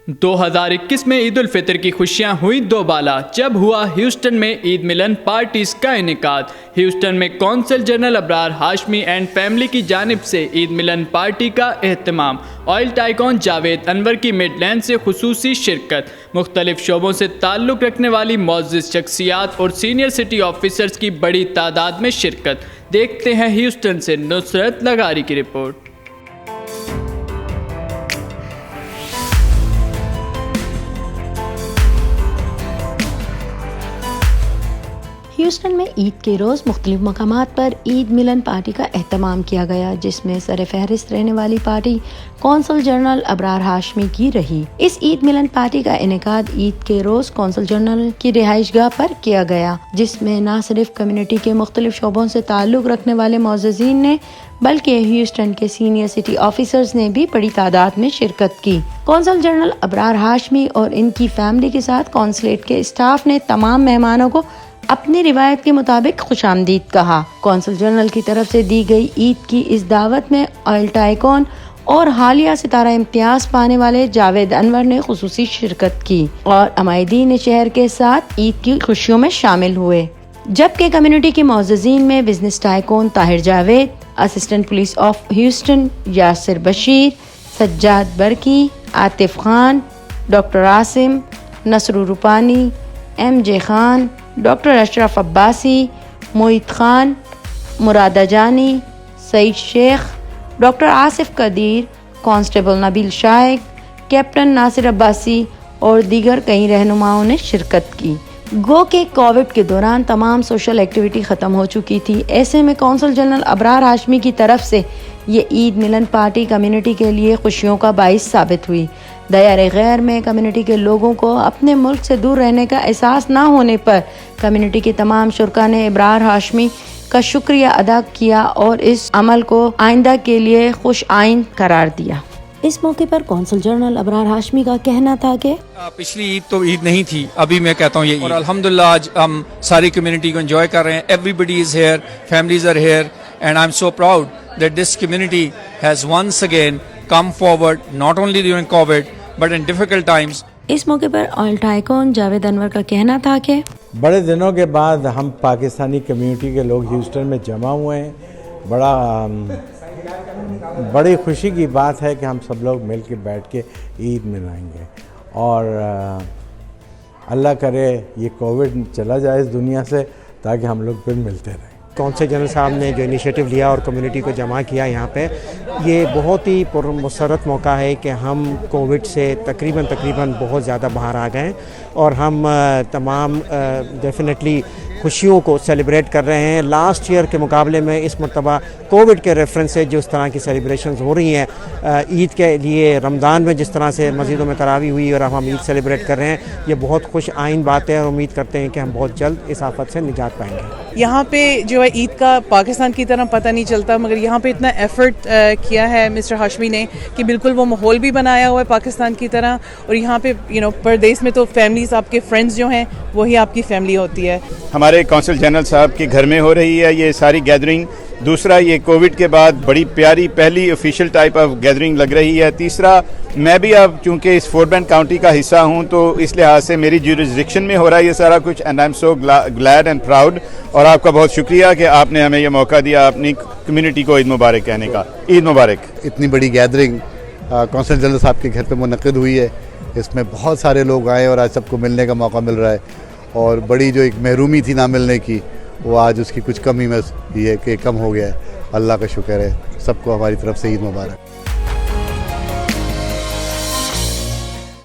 2021 में ईद उल फितर की खुशियां हुई दोबाला जब हुआ ह्यूस्टन में ईद मिलन पार्टीज का इनेकाद। ह्यूस्टन में consul general Abrar Hashmi and family की जानिब से ईद मिलन पार्टी का एहतमाम। ऑयल टाइकॉन जावेद अनवर की मिडलैंड से खुसूसी शिरकत। मुख्तलिफ शोबों से ताल्लुक़ रखने वाली मोअज़्ज़िज़ शख्सियात और सीनियर सिटी ऑफिसर्स की बड़ी तादाद में शिरकत। देखते हैं ह्यूस्टन से नुसरत लगारी की रिपोर्ट। ह्यूस्टन में ईद के रोज़ मुख्तलिफ मकामात पर ईद मिलन पार्टी का एहतमाम किया गया, जिसमें सर फहरिस्त रहने वाली party consul general Abrar Hashmi की रही। इस ईद मिलन पार्टी का इनेकाद ईद के रोज़ कौंसल जनरल की रिहाइशगाह पर किया गया, जिसमें न सिर्फ कम्युनिटी के मुख्तलिफ शोबों से ताल्लुक़ रखने वाले मोअज़्ज़िज़ीन ने बल्कि ह्यूस्टन के सीनियर सिटी ऑफिसर्स ने भी बड़ी तादाद में शिरकत की। कौंसल जनरल अबरार हाशमी और इनकी फैमिली के साथ कौंसलेट के स्टाफ ने तमाम मेहमानों को अपनी रिवायत के मुताबिक खुशामदीद कहा। कौंसल जनरल की तरफ से दी गई ईद की इस दावत में ऑयल टाइकॉन और हालिया सितारा इम्तियाज पाने वाले जावेद अनवर ने खुसूसी शिरकत की और अमायदीन शहर के साथ ईद की खुशियों में शामिल हुए, जबकि कम्युनिटी के मोअज़्ज़िज़ीन में business tycoon Tahir Javed, assistant police of Houston Yasir Bashir, Sajjad Barki, Atif Khan, doctor Asim, Nasru Rupani, MJ Khan, doctor Ashraf Abbasi, Mohit Khan, Murada Jani, Saeed Sheikh, doctor Asif Qadir, constable Nabeel Shaikh, captain Nasir Abbasi और दीगर कई रहनुमाओं ने शिरकत की। गो के कोविड के दौरान तमाम सोशल एक्टिविटी ख़त्म हो चुकी थी। ऐसे में कौंसल जनरल अबरार हाशमी की तरफ से ये ईद मिलन पार्टी कम्युनिटी के लिए खुशियों का बाइस साबित हुई। दायरे गैर में कम्युनिटी के लोगों को अपने मुल्क से दूर रहने का एहसास ना होने पर कम्युनिटी के तमाम शुरका ने अबरार हाशमी का शुक्रिया अदा किया और इस अमल को आइंदा के लिए खुश आइन करार दिया। इस मौके पर कौंसल जनरल अबरार हाशमी का कहना था कि पिछली ईद तो ईद नहीं थी, अभी मैं कहता हूँ ये और अल्हम्दुलिल्लाह आज हम सारी कम्युनिटी को एंजॉय कर रहे हैं। Everybody is here, families are here and I am so proud that this community has once again come forward not only during COVID but in difficult times. इस मौके पर ऑयल टाइकॉन जावेद अनवर का कहना था कि बड़े दिनों के बाद हम पाकिस्तानी कम्युनिटी के लोग ह्यूस्टन में जमा हुए हैं। बड़ी खुशी की बात है कि हम सब लोग मिल के बैठ के ईद मनाएंगे और अल्लाह करे ये कोविड चला जाए इस दुनिया से ताकि हम लोग फिर मिलते रहें। कौंसल जनरल साहब ने जो इनिशिएटिव लिया और कम्युनिटी को जमा किया यहाँ पे, ये बहुत ही पुरमसरत मौका है कि हम कोविड से तकरीबन बहुत ज़्यादा बाहर आ गए और हम तमाम डेफिनेटली खुशियों को सेलिब्रेट कर रहे हैं। लास्ट ईयर के मुकाबले में इस मरतबा कोविड के रेफरेंस से जिस तरह की सेलिब्रेशंस हो रही हैं, ईद के लिए रमज़ान में जिस तरह से मस्जिदों में तरावी हुई और अब हम ईद सेलिब्रेट कर रहे हैं, ये बहुत खुश आइन बात है और उम्मीद करते हैं कि हम बहुत जल्द इस आफत से निजात पाएंगे। यहाँ पे जो है ईद का पाकिस्तान की तरह पता नहीं चलता, मगर यहाँ पे इतना एफर्ट किया है मिस्टर हाशमी ने कि बिल्कुल वो माहौल भी बनाया हुआ है पाकिस्तान की तरह। और यहाँ पे परदेश में तो फैमिलीज, आपके फ्रेंड्स जो हैं वही आपकी फैमिली होती है। हमारे कौंसल जनरल साहब के घर में हो रही है ये सारी गैदरिंग। दूसरा, ये कोविड के बाद बड़ी प्यारी पहली ऑफिशियल टाइप ऑफ गैदरिंग लग रही है। तीसरा, मैं भी अब चूँकि इस फोर्ट बेंड काउंटी का हिस्सा हूँ तो इस लिहाज से मेरी ज्यूरिसडिक्शन में हो रहा है ये सारा कुछ and I am so glad and proud. और आपका बहुत शुक्रिया कि आपने हमें ये मौका दिया अपनी कम्युनिटी को ईद मुबारक कहने का। ईद मुबारक। इतनी बड़ी गैदरिंग कौंसल जनरल साहब के घर पे मुनक़िद हुई है, इसमें बहुत सारे लोग आए और आज सबको मिलने का मौका मिल रहा है और बड़ी जो एक महरूमी थी ना मिलने की, वो आज उसकी कुछ कमी में ये कि कम हो गया है। अल्लाह का शुक्र है। सबको हमारी तरफ से ईद मुबारक।